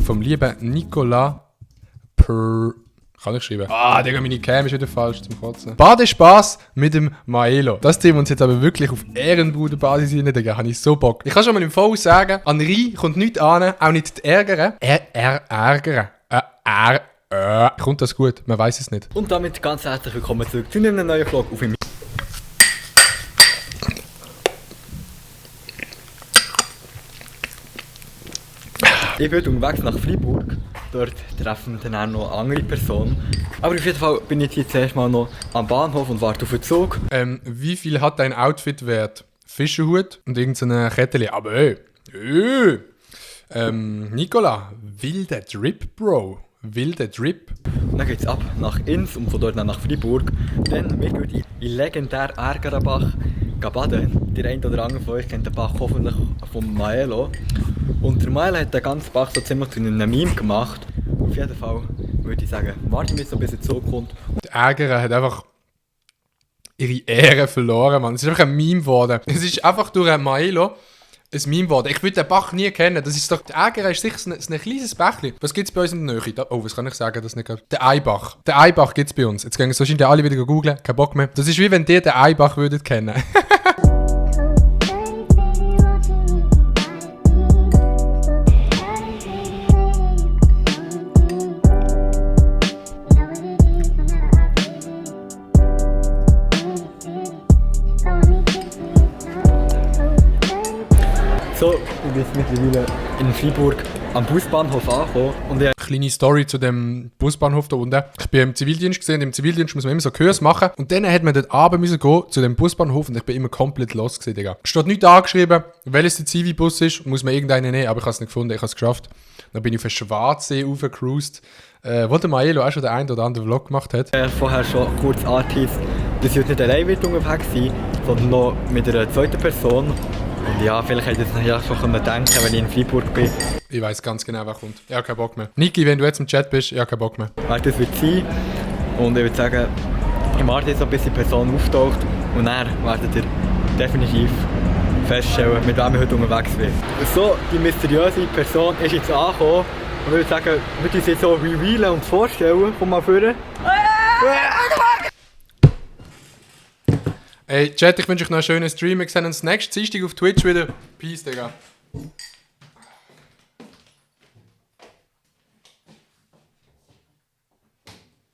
vom lieben Nicolas Kann ich schreiben? Ah, Digga, meine Cam ist wieder falsch zum Kotzen. Badespaß mit dem Maelo. Das ziehen wir uns jetzt aber wirklich auf Ehrenbruderbasis rein, Digga. Habe ich so Bock. Ich kann schon mal im Voraus sagen, an Rie kommt nichts an, auch nicht ärgern. Ärgern. Kommt das gut? Man weiß es nicht. Und damit ganz herzlich willkommen zurück zu einem neuen Vlog auf ihm. Ich bin unterwegs nach Freiburg. Dort treffen wir dann auch noch eine andere Person. Aber auf jeden Fall bin ich jetzt zuerst mal noch am Bahnhof und warte auf den Zug. Wie viel hat dein Outfit wert? Fischerhut und irgendeine Kettchen. Aber Nicola, wilder Drip, Bro. Wilder Drip. Und dann geht's ab nach Inns und von dort dann nach Freiburg. Dann wird wir in legendär Ärgerenbach baden. Der eine oder andere von euch kennt den Bach hoffentlich vom Maelo. Und der Maelo hat den ganzen Bach so ziemlich zu einem Meme gemacht. Auf jeden Fall würde ich sagen, warten wir so bis er zurückkommt. Die Ärger hat einfach ihre Ehre verloren, Mann. Es ist einfach ein Meme geworden. Es ist einfach durch ein Maelo ein Meme geworden. Ich würde den Bach nie kennen. Das ist doch, der Ärger ist sicher ein kleines Bächli. Was gibt es bei uns in der Nähe? Oh, was kann ich sagen? Das nicht der Eibach. Der Eibach gibt es bei uns. Jetzt gehen so wahrscheinlich alle wieder googeln. Kein Bock mehr. Das ist wie wenn ihr den Eibach würdet kennen. So, ich bin jetzt mittlerweile in Freiburg am Busbahnhof angekommen und ich... Kleine Story zu dem Busbahnhof da unten. Ich bin im Zivildienst gesehen. Im Zivildienst muss man immer so Kurs machen. Und dann hat man dort abends müssen gehen zu dem Busbahnhof und ich bin immer komplett los gewesen, Digga. Steht nichts angeschrieben, welches der Zivi-Bus ist, muss man irgendeinen nehmen, aber ich habe es nicht gefunden, ich habe es geschafft. Dann bin ich auf den Schwarzsee raufgecruised, wo der Maelo auch schon den einen oder anderen Vlog gemacht hat. Vorher schon kurz angeteased, dass ich heute nicht allein wird unterwegs sein, sondern noch mit einer zweiten Person. Und ja, vielleicht hätte ich es ja schon denken, wenn ich in Freiburg bin. Ich weiss ganz genau, wer kommt. Ich habe keinen Bock mehr. Niki, wenn du jetzt im Chat bist, ich habe keinen Bock mehr. Das wird sein. Und ich würde sagen, ich warte jetzt, bis die Person auftaucht. Und dann werdet ihr definitiv feststellen, mit wem ich heute unterwegs bin. So, die mysteriöse Person ist jetzt angekommen. Und ich würde sagen, wir uns jetzt so revealen und vorstellen. Komm mal vor. Ey, Chat, ich wünsche euch noch einen schönen Stream. Wir sehen uns nächsten Dienstag auf Twitch wieder. Peace, Digga.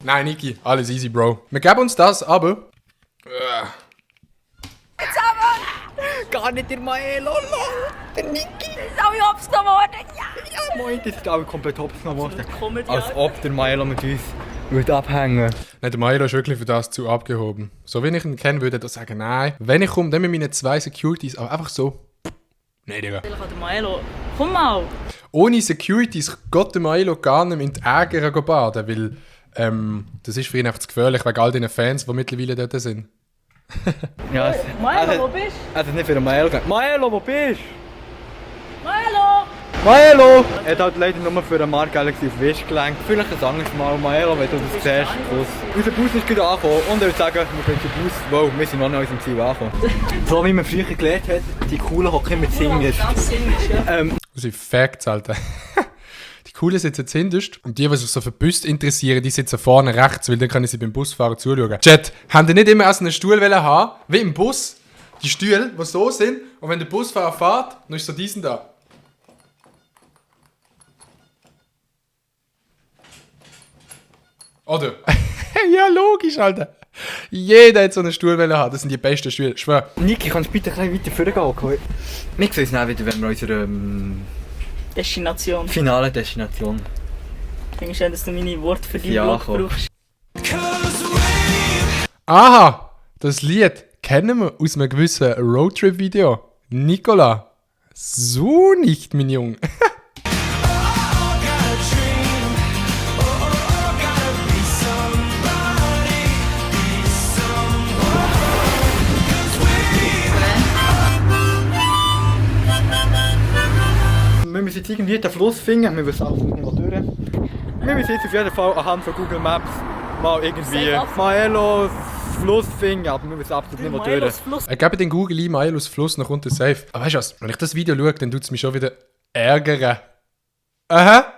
Nein, Niki, alles easy, Bro. Wir geben uns das, aber... Jetzt aber! Gar nicht der Maelo, der Niki. Ist alle hops geworden? Ja! Moin, das ist alle komplett hops geworden. Comedy, Als ob der Maelo mit uns würde abhängen. Nein, der Maelo ist wirklich für das zu abgehoben. So wie ich ihn kenne, würde er sagen, nein. Wenn ich komme, dann mit meinen 2 Securities, aber einfach so. Nein, Digga. Vielleicht hat der Maelo... Komm mal! Ohne Securities geht der Maelo gar nicht in die Ärger baden, weil das ist für ihn einfach zu gefährlich, wegen all den Fans, die mittlerweile dort sind. Ja, Maelo, wo bist du? Also nicht für den Maelo gegangen. Maelo, wo bist du? Maelo! Maelo! Er hat halt leider nur für den Mark Galaxy auf Wisch gelenkt. Vielleicht ein anderes Mal. Maelo, wenn du das siehst, Kuss. Unser Bus ist gerade angekommen und ich würde sagen, wir gehen zum Bus. Wow, wir sind noch nicht an unserem Ziel angekommen. So wie man früher gelernt hat, die Coolen hocken mit Singers. Das sind Facts, Alter. Die Coolen sitzen hinterst und die sich so für Bus interessieren, die sitzen vorne rechts, weil dann kann ich sie beim Busfahren zuschauen. Chat, haben die nicht immer erst einen Stuhl haben, wie im Bus? Die Stühle, die so sind, und wenn der Busfahrer fährt, dann ist so diesen da. Oder? Ja, logisch, Alter. Jeder hat so einen Stuhl haben, das sind die besten Stühle, ich schwör. Niki, kannst du bitte ein bisschen weiter vorgehen? Wir sehen uns dann wieder, wenn wir unsere Destination. finale Destination. Ich finde schön, dass du meine Worte für deinen Ja, Vlog brauchst. Aha, das Lied kennen wir aus einem gewissen Roadtrip-Video. Nicola, so nicht, mein Junge. Wir müssen jetzt irgendwie den Fluss finden, wir wissen absolut nicht, wo durch. Wir müssen jetzt auf jeden Fall anhand von Google Maps mal irgendwie Maelos Fluss finden, aber wir wissen absolut nicht, wo durch. Ich gebe den Google ein, Maelos Fluss nach unten safe. Aber weißt du was, wenn ich das Video schaue, dann tut es mich schon wieder ärgern. Aha,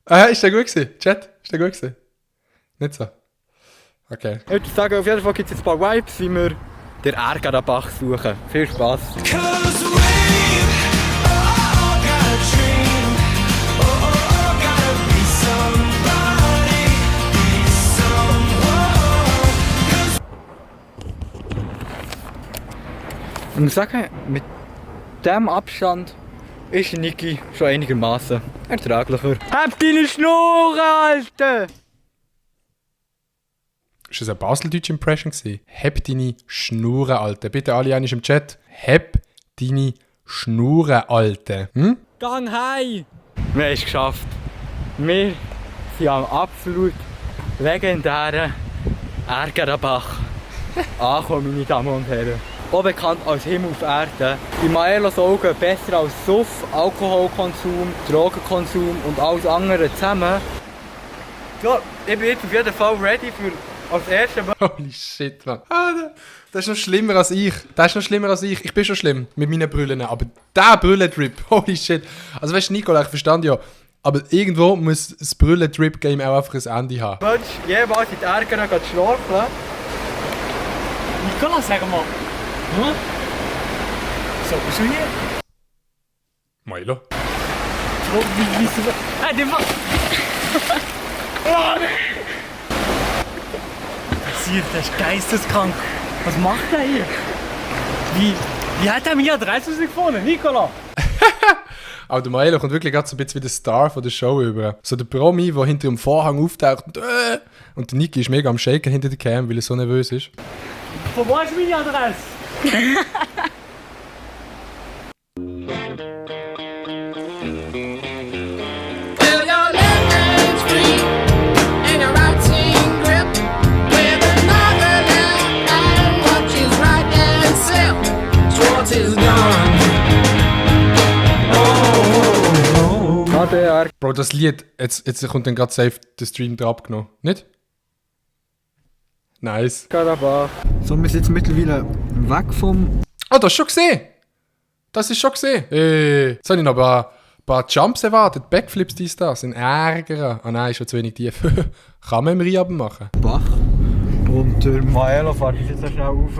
Ist der gut gewesen? Chat? Ist der gut gewesen? Nicht so? Okay. Ich würde sagen, auf jeden Fall gibt es jetzt ein paar Vibes, wie wir den Ärgerbach suchen. Viel Spaß. Ich muss sagen, mit diesem Abstand ist Niki schon einigermaßen erträglicher. Hab deine Schnur, Alter! Ist das eine baseldeutsche Impression gewesen? Heb deine Schnurren, Alte. Bitte alle einmal im Chat. Heb deine Schnurren, Alte. Hm? Gang heim! Wir haben es geschafft. Wir sind am absolut legendären Ärgerbach angekommen, meine Damen und Herren. Auch bekannt als Himmel auf Erden. In Maelos Augen besser als Suff, Alkoholkonsum, Drogenkonsum und alles andere zusammen. Ja, ich bin jetzt auf jeden Fall ready für als erstes Mal. Holy shit, Mann. Das ist noch schlimmer als ich. Das ist noch schlimmer als ich. Ich bin schon schlimm mit meinen Brüllen. Aber der Brüllen-Drip, holy shit. Also weißt du, Nicola, ich verstand ja. Aber irgendwo muss das Brüllen-Drip-Game auch einfach ein Ende haben. Willst du jemals in die Ärger schnorkeln? Nicola, sag mal. Hm? So, bist du hier? Milo. Wieso? Der macht... Oh, nee! Passiert, der ist geisteskrank. Was macht er hier? Wie hat er meine Adresse gefunden, Nicola? Aber der Milo kommt wirklich gerade so ein bisschen wie der Star von der Show über. So der Promi, der hinter dem Vorhang auftaucht und der Niki ist mega am Shaken hinter der Cam, weil er so nervös ist. Von wo ist meine Adresse? Bro, das Lied, jetzt kommt dann gerade safe der Stream da abgenommen. Nicht? Nice. So, wir sind jetzt mittlerweile weg vom... Oh, das ist schon gesehen! Das ist schon gesehen! Jetzt habe ich noch ein paar Jumps erwartet. Backflips, dies, das. Ein Ärger. Ah nein, ist schon zu wenig tief. Kann man im Rehab machen. Bach. Und der Maelo fährt uns jetzt so schnell rauf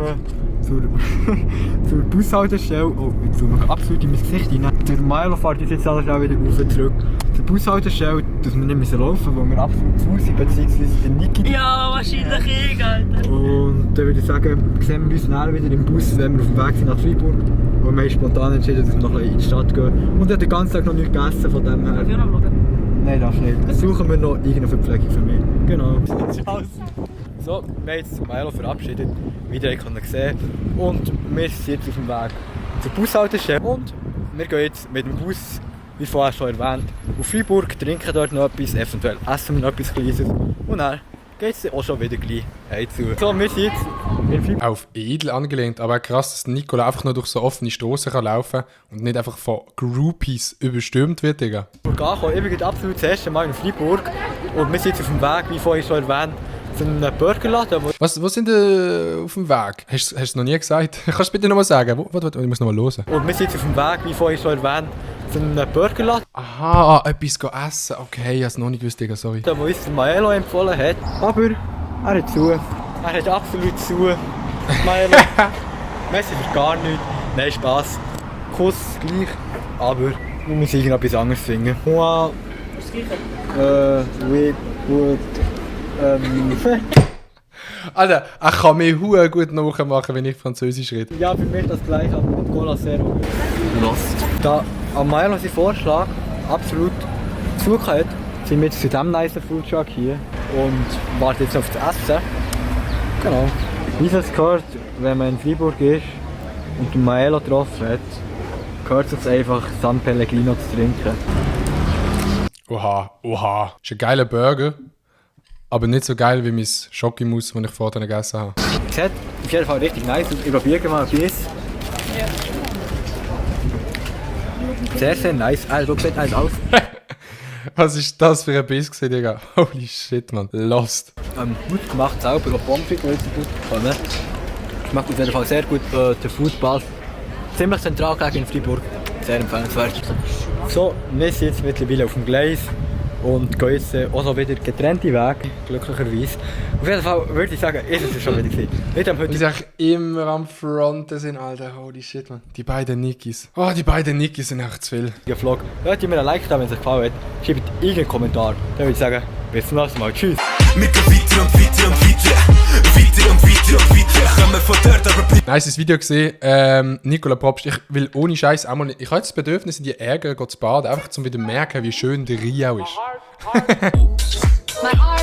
zur Bushaltestelle. Oh, jetzt tun wir absolut in mein Gesicht rein. Der Maelo fährt uns jetzt so schnell wieder rauf zurück zur Bushaltestelle, dass wir nicht laufen müssen, weil wir absolut zu Fuß sind, beziehungsweise der Niki. Ja, wahrscheinlich ich, Alter. Und dann würde ich sagen, sehen wir uns dann wieder im Bus, wenn wir auf dem Weg sind nach Freiburg. Und wir haben spontan entschieden, dass wir noch ein bisschen in die Stadt gehen. Und ich habe den ganzen Tag noch nichts gegessen, von dem her. Darf ich noch schauen? Nein, darfst nicht. Dann suchen wir noch irgendeine Verpflegung für mich. Genau. So, wir haben jetzt Maelo verabschiedet, wie ihr gesehen habt. Und wir sind jetzt auf dem Weg zur Bushaltestelle. Und wir gehen jetzt mit dem Bus, wie vorher schon erwähnt, auf Freiburg, trinken dort noch etwas, eventuell essen wir noch etwas Kleines. Und dann geht es auch schon wieder gleich zu. So, wir sind jetzt in Freiburg. Auf edel angelehnt, aber krass, dass Nicola einfach nur durch so offene Strassen kann laufen und nicht einfach von Groupies überstürmt wird, Digga. Ich bin absolut das erste Mal in Freiburg. Und wir sind jetzt auf dem Weg, wie vorhin schon erwähnt, zu einem Burgerladen. Was sind auf dem Weg? Hast du es noch nie gesagt? Kannst du bitte nochmal sagen? Warte, ich muss nochmal hören. Und wir sind jetzt auf dem Weg, wie vorhin schon erwähnt, zu einem Burgerladen. Aha, etwas essen. Okay, ich habe es noch nicht gewusst, Digga, sorry. Der uns Maelo empfohlen hat. Aber er hat zu. Er hat absolut zu. Maelo. Messi für gar nichts. Nein, Spass. Kuss gleich. Aber wir müssen irgendetwas anderes finden. Moi. Was gibt's denn? Oui, gut. Alter, er kann mir hure gut nachmachen, wenn ich Französisch rede. Ja, für mich das gleiche, aber mit Cola Zero. Lost. Da am Maelo sein Vorschlag absolut zugehört, sind wir jetzt zu diesem nice Food Truck hier und warten jetzt auf das Essen. Genau. Wie es gehört, wenn man in Freiburg ist und den Maelo getroffen hat, gehört es einfach, San Pellegrino zu trinken. Oha. Ist ein geiler Burger, aber nicht so geil wie mein Schokimus, das ich vorher gegessen habe. Sieht auf jeden Fall richtig nice aus. Ich probiere mal ein Biss. Ja. Sehr, sehr nice. Also, sieht nice aus. Was ist das für ein Biss gewesen, Digga? Holy shit, man. Lost. Gut gemacht, sauber, auch Pommes frites, die jetzt gut kommen. Schmeckt auf jeden Fall sehr gut. Der Foodpass. Ziemlich zentral gelegen in Freiburg. Sehr empfehlenswert. So, wir sind jetzt mittlerweile auf dem Gleis und gehen jetzt auch so wieder getrennte Wege, glücklicherweise. Auf jeden Fall würde ich sagen, ist es schon wieder gewesen. Nicht am Und die heutigen sich immer am Fronten sind, Alter. Holy shit, man. Die beiden Nikis. Oh, die beiden Nikis sind echt zu viel. Vlog. Lasst mir ein Like da, wenn es euch gefallen hat. Schreibt irgendeinen Kommentar. Dann würde ich sagen, bis zum nächsten Mal. Tschüss. Wir gehen weiter und weiter und weiter. Weiter und weiter und weiter. Kommen von dort, aber bleiben. Nice Video gesehen. Nicola Probst, ich will ohne Scheiß auch mal nicht. Ich habe jetzt das Bedürfnis, in die Ärger zu baden, einfach um wieder zu merken, wie schön der Riau ist. My heart